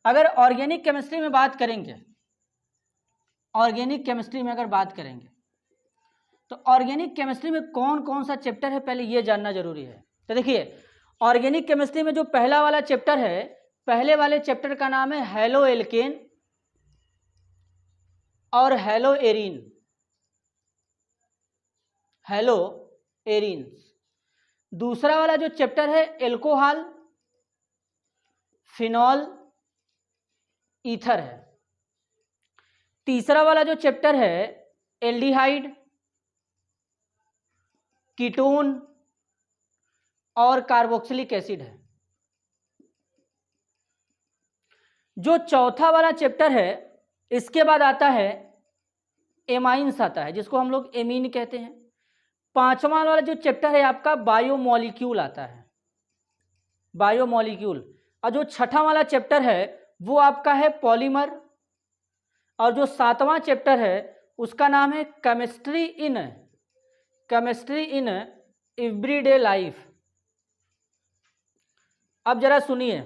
अगर organic chemistry में बात करेंगे, ऑर्गेनिक केमिस्ट्री में अगर बात करेंगे तो ऑर्गेनिक केमिस्ट्री में कौन कौन सा चैप्टर है पहले ये जानना जरूरी है। तो देखिए ऑर्गेनिक केमिस्ट्री में जो पहला वाला चैप्टर है, पहले वाले चैप्टर का नाम है हेलो एल्केन और हेलो एरीन, हेलो एरीन। दूसरा वाला जो चैप्टर है एल्कोहल, फिनॉल, ईथर है। तीसरा वाला जो चैप्टर है एल्डिहाइड, कीटोन और कार्बोक्सिलिक एसिड है। जो चौथा वाला चैप्टर है इसके बाद आता है एमाइंस आता है, जिसको हम लोग एमीन कहते हैं। पांचवा वाला जो चैप्टर है आपका बायोमॉलिक्यूल आता है, बायोमॉलिक्यूल। और जो छठा वाला चैप्टर है वो आपका है पॉलीमर। और जो सातवां चैप्टर है उसका नाम है केमिस्ट्री इन एवरीडे लाइफ। अब जरा सुनिए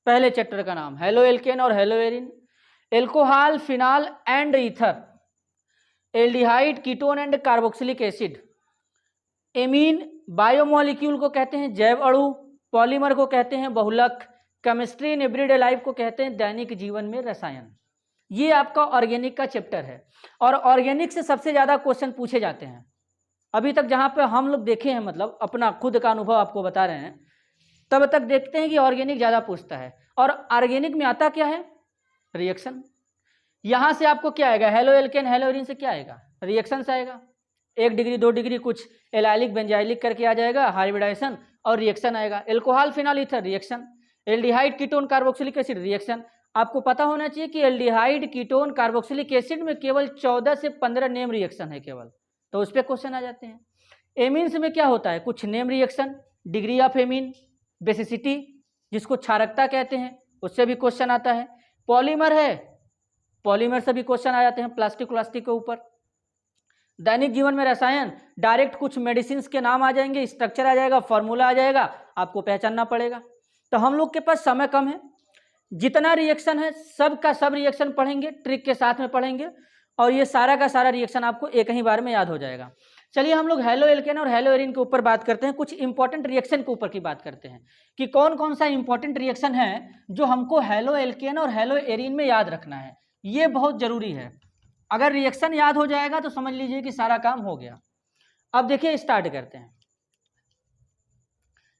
पहले चैप्टर का नाम हेलो एल्केन और hello arene, alcohol, phenol and ether, aldehyde, ketone and carboxylic acid. Amine biomolecule को कहते हैं जैव अणु, पॉलीमर को कहते हैं बहुलक, केमिस्ट्री इन एवरीडे लाइफ को कहते हैं दैनिक जीवन में रसायन। ये आपका ऑर्गेनिक का चैप्टर है और ऑर्गेनिक से सबसे ज़्यादा क्वेश्चन पूछे जाते हैं। अभी तक जहाँ पे हम लोग देखे हैं, मतलब अपना खुद का अनुभव आपको बता रहे हैं, तब तक देखते हैं कि ऑर्गेनिक ज़्यादा पूछता है। और ऑर्गेनिक में आता क्या है? रिएक्शन। यहाँ से आपको क्या आएगा? हेलो एल्केन हेलो एरीन से क्या आएगा? रिएक्शन से आएगा। 1 डिग्री 2 डिग्री कुछ एलाइलिक बेंजाइलिक करके आ जाएगा, हाइब्रिडाइजेशन और रिएक्शन आएगा। Alcohol, phenol, ether reaction, aldehyde, ketone, carboxylic acid reaction. आपको पता होना चाहिए कि एल्डिहाइड, कीटोन, कार्बोक्सिलिक एसिड में केवल 14 से 15 नेम रिएक्शन है केवल, तो उस पर क्वेश्चन आ जाते हैं। एमीन्स में क्या होता है? कुछ name reaction, degree of amine, basicity जिसको क्षारकता कहते हैं, उससे भी क्वेश्चन आता है। पॉलीमर है, पॉलीमर से भी क्वेश्चन आ जाते हैं, प्लास्टिक के ऊपर। दैनिक जीवन में रसायन, डायरेक्ट कुछ मेडिसिन के नाम आ जाएंगे, स्ट्रक्चर आ जाएगा, फॉर्मूला आ जाएगा, आपको पहचानना पड़ेगा। तो हम लोग के पास समय कम है, जितना रिएक्शन है सब का सब रिएक्शन पढ़ेंगे, ट्रिक के साथ में पढ़ेंगे और ये सारा का सारा रिएक्शन आपको एक ही बार में याद हो जाएगा। चलिए हम लोग हेलो एल्केन और हेलो एरीन के ऊपर बात करते हैं, कुछ इंपॉर्टेंट रिएक्शन के ऊपर की बात करते हैं कि कौन कौन सा इंपॉर्टेंट रिएक्शन है जो हमको हेलो एल्केन और हेलो एरीन में याद रखना है। ये बहुत जरूरी है, अगर रिएक्शन याद हो जाएगा तो समझ लीजिए कि सारा काम हो गया। अब देखिए स्टार्ट करते हैं,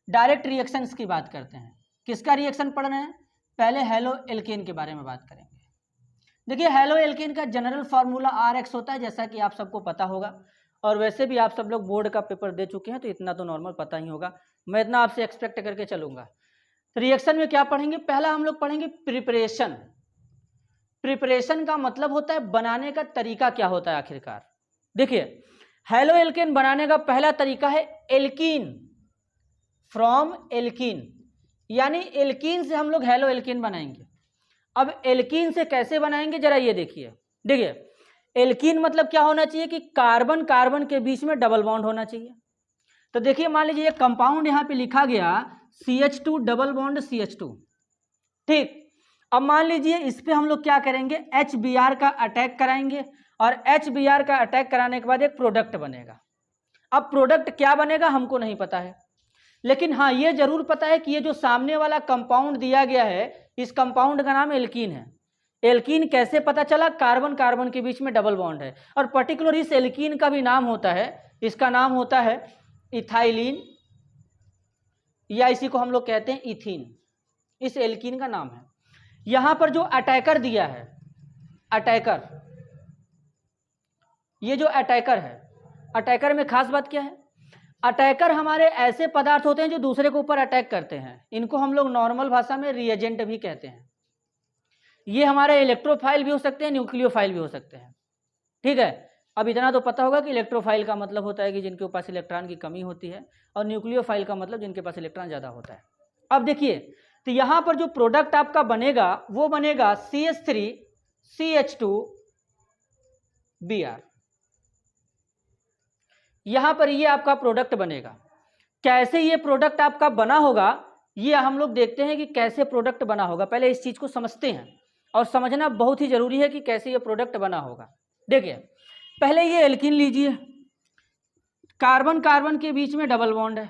डायरेक्ट रिएक्शंस की बात करते हैं। किसका रिएक्शन पढ़ रहे हैं? पहले हेलो एल्केन के बारे में बात करेंगे। देखिए हेलो एल्केन का जनरल फार्मूला RX होता है, जैसा कि आप सबको पता होगा, और वैसे भी आप सब लोग बोर्ड का पेपर दे चुके हैं तो इतना तो नॉर्मल पता ही होगा, मैं इतना आपसे एक्सपेक्ट करके चलूंगा। तो रिएक्शन में क्या पढ़ेंगे? पहला हम लोग पढ़ेंगे प्रिपरेशन। प्रिपरेशन का मतलब होता है बनाने का तरीका क्या होता है आखिरकार। देखिए हेलो एल्केन बनाने का पहला तरीका है एल्कीन, फ्रॉम एल्कीन, यानी एल्कीन से हम लोग हेलो एल्केन बनाएंगे। अब एल्कीन से कैसे बनाएंगे जरा ये देखिए। देखिए एल्कीन मतलब क्या होना चाहिए कि कार्बन कार्बन के बीच में डबल बॉन्ड होना चाहिए। तो देखिए मान लीजिए कंपाउंड यहाँ पे लिखा गया CH2 डबल बॉन्ड CH2, ठीक। अब मान लीजिए इस पे हम लोग क्या करेंगे? HBr का अटैक कराएंगे और HBr का अटैक कराने के बाद एक प्रोडक्ट बनेगा। अब प्रोडक्ट क्या बनेगा हमको नहीं पता है, लेकिन हाँ ये जरूर पता है कि ये जो सामने वाला कंपाउंड दिया गया है इस कंपाउंड का नाम एल्कीन है। एल्कीन कैसे पता चला? कार्बन कार्बन के बीच में डबल बॉन्ड है, और पर्टिकुलर इस एल्कीन का भी नाम होता है, इसका नाम होता है इथाइलिन, या इसी को हम लोग कहते हैं इथीन, इस एल्कीन का नाम है। यहां पर जो अटैकर दिया है, अटैकर, ये जो अटैकर है, अटैकर में खास बात क्या है? अटैकर हमारे ऐसे पदार्थ होते हैं जो दूसरे के ऊपर अटैक करते हैं, इनको हम लोग नॉर्मल भाषा में रिएजेंट भी कहते हैं। ये हमारे इलेक्ट्रोफाइल भी हो सकते हैं, न्यूक्लियोफाइल भी हो सकते हैं, ठीक है। अब इतना तो पता होगा कि इलेक्ट्रोफाइल का मतलब होता है कि जिनके पास इलेक्ट्रॉन की कमी होती है, और न्यूक्लियोफाइल का मतलब जिनके पास इलेक्ट्रॉन ज़्यादा होता है। अब देखिए तो यहाँ पर जो प्रोडक्ट आपका बनेगा वो बनेगा CH3 CH2 Br, यहाँ पर ये आपका प्रोडक्ट बनेगा। कैसे ये प्रोडक्ट आपका बना होगा ये हम लोग देखते हैं कि कैसे प्रोडक्ट बना होगा। पहले इस चीज़ को समझते हैं और समझना बहुत ही ज़रूरी है कि कैसे ये प्रोडक्ट बना होगा। देखिए पहले ये एल्कीन लीजिए, कार्बन कार्बन के बीच में डबल बॉन्ड है,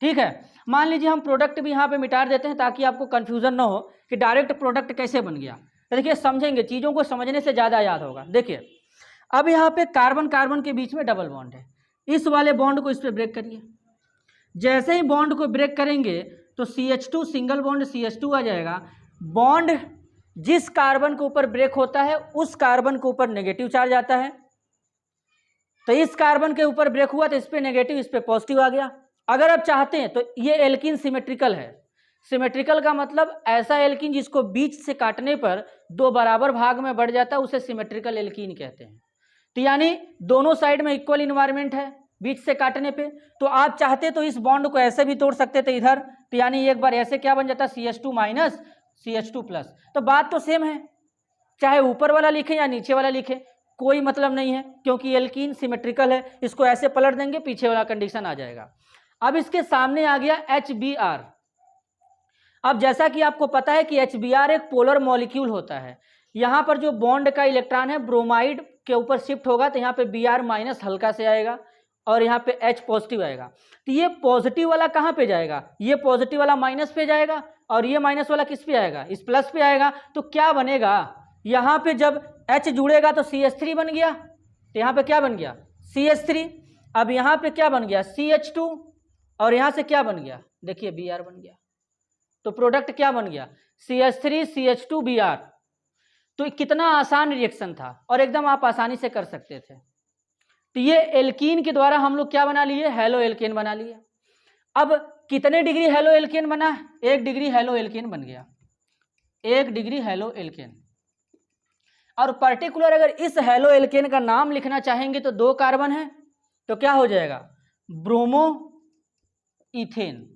ठीक है। मान लीजिए हम प्रोडक्ट भी यहाँ पे मिटा देते हैं ताकि आपको कन्फ्यूज़न ना हो कि डायरेक्ट प्रोडक्ट कैसे बन गया। तो देखिए समझेंगे, चीज़ों को समझने से ज़्यादा याद होगा। देखिए अब यहाँ पे कार्बन कार्बन के बीच में डबल बॉन्ड है, इस वाले बॉन्ड को इस पर ब्रेक करिए। जैसे ही बॉन्ड को ब्रेक करेंगे तो CH2 सिंगल बॉन्ड CH2 आ जाएगा। बॉन्ड जिस कार्बन के ऊपर ब्रेक होता है उस कार्बन के ऊपर नेगेटिव चार्ज आता है। तो इस कार्बन के ऊपर ब्रेक हुआ तो इस पे नेगेटिव, इस पे पॉजिटिव आ गया। अगर आप चाहते हैं तो ये एल्कीन सिमेट्रिकल है। सिमेट्रिकल का मतलब ऐसा एल्कीन जिसको बीच से काटने पर दो बराबर भाग में बढ़ जाता है, उसे सिमेट्रिकल एल्कीन कहते हैं। तो यानी दोनों साइड में इक्वल इन्वायरमेंट है बीच से काटने पे। तो आप चाहते तो इस बॉन्ड को ऐसे भी तोड़ सकते थे इधर, तो यानी एक बार ऐसे क्या बन जाता CH2 माइनस CH2 प्लस। तो बात तो सेम है, चाहे ऊपर वाला लिखे या नीचे वाला लिखे कोई मतलब नहीं है, क्योंकि एल्कीन सिमेट्रिकल है। इसको ऐसे पलट देंगे, पीछे वाला कंडीशन आ जाएगा। अब इसके सामने आ गया HBr। अब जैसा कि आपको पता है कि HBr एक पोलर मॉलिक्यूल होता है। यहाँ पर जो बॉन्ड का इलेक्ट्रॉन है ब्रोमाइड के ऊपर शिफ्ट होगा तो यहाँ पे Br माइनस हल्का से आएगा और यहाँ पे H पॉजिटिव आएगा। तो ये पॉजिटिव वाला कहाँ पे जाएगा, ये पॉजिटिव वाला माइनस पे जाएगा और ये माइनस वाला किस पे आएगा, इस प्लस पे आएगा। तो क्या बनेगा, यहाँ पे जब H जुड़ेगा तो CH3 बन गया, तो यहाँ पे क्या बन गया CH3। अब यहाँ पे क्या बन गया CH2 और यहाँ से क्या बन गया, देखिए Br बन गया। तो प्रोडक्ट क्या बन गया CH3 CH2 Br। तो कितना आसान रिएक्शन था और एकदम आप आसानी से कर सकते थे। तो ये एल्कीन के द्वारा हम लोग क्या बना लिए, हेलो एल्केन बना लिए। अब कितने डिग्री हेलो एल्केन बना, 1 डिग्री हेलो एल्केन बन गया, 1 डिग्री हेलो एल्केन। और पर्टिकुलर अगर इस हेलो एल्केन का नाम लिखना चाहेंगे तो 2 कार्बन है तो क्या हो जाएगा ब्रोमो इथेन,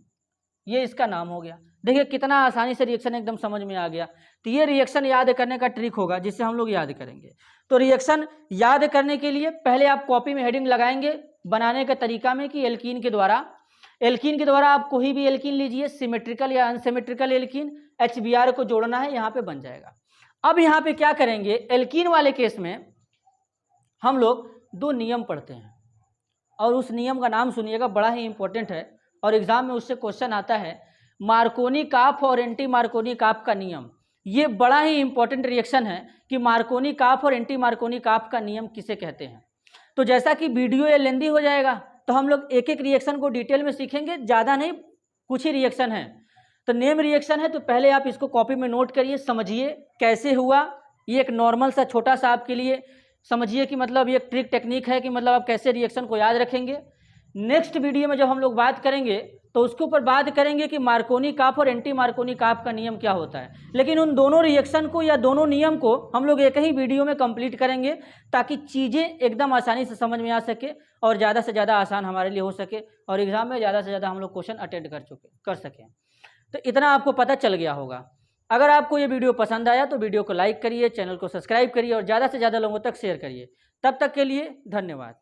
ये इसका नाम हो गया। देखिए कितना आसानी से रिएक्शन एकदम समझ में आ गया। तो ये रिएक्शन याद करने का ट्रिक होगा जिससे हम लोग याद करेंगे। तो रिएक्शन याद करने के लिए पहले आप कॉपी में हेडिंग लगाएंगे बनाने का तरीका में कि एल्कीन के द्वारा आप कोई भी एल्कीन लीजिए, सिमेट्रिकल या अनसिमेट्रिकल एल्कीन, HBr को जोड़ना है, यहाँ पे बन जाएगा। अब यहाँ पे क्या करेंगे, एल्कीन वाले केस में हम लोग 2 नियम पढ़ते हैं और उस नियम का नाम सुनिएगा, बड़ा ही इंपॉर्टेंट है और एग्जाम में उससे क्वेश्चन आता है। मार्कोनी-काफ और एंटी मार्कोनी-काफ का नियम, ये बड़ा ही इंपॉर्टेंट रिएक्शन है कि मार्कोनी-काफ और एंटी मार्कोनी-काफ का नियम किसे कहते हैं। तो जैसा कि वीडियो ये लेंदी हो जाएगा तो हम लोग एक एक रिएक्शन को डिटेल में सीखेंगे, ज़्यादा नहीं, कुछ ही रिएक्शन है। तो नेम रिएक्शन है तो पहले आप इसको कॉपी में नोट करिए, समझिए कैसे हुआ। ये एक नॉर्मल सा छोटा सा आपके लिए समझिए कि मतलब ये ट्रिक टेक्निक है कि मतलब आप कैसे रिएक्शन को याद रखेंगे। नेक्स्ट वीडियो में जब हम लोग बात करेंगे तो उसके ऊपर बात करेंगे कि मार्कोनी-काफ और एंटी मार्कोनी-काफ का नियम क्या होता है। लेकिन उन दोनों रिएक्शन को या दोनों नियम को हम लोग एक ही वीडियो में कंप्लीट करेंगे ताकि चीज़ें एकदम आसानी से समझ में आ सके और ज़्यादा से ज़्यादा आसान हमारे लिए हो सके और एग्जाम में ज़्यादा से ज़्यादा हम लोग क्वेश्चन अटेंड कर सकें। तो इतना आपको पता चल गया होगा। अगर आपको ये वीडियो पसंद आया तो वीडियो को लाइक करिए, चैनल को सब्सक्राइब करिए और ज़्यादा से ज़्यादा लोगों तक शेयर करिए। तब तक के लिए धन्यवाद।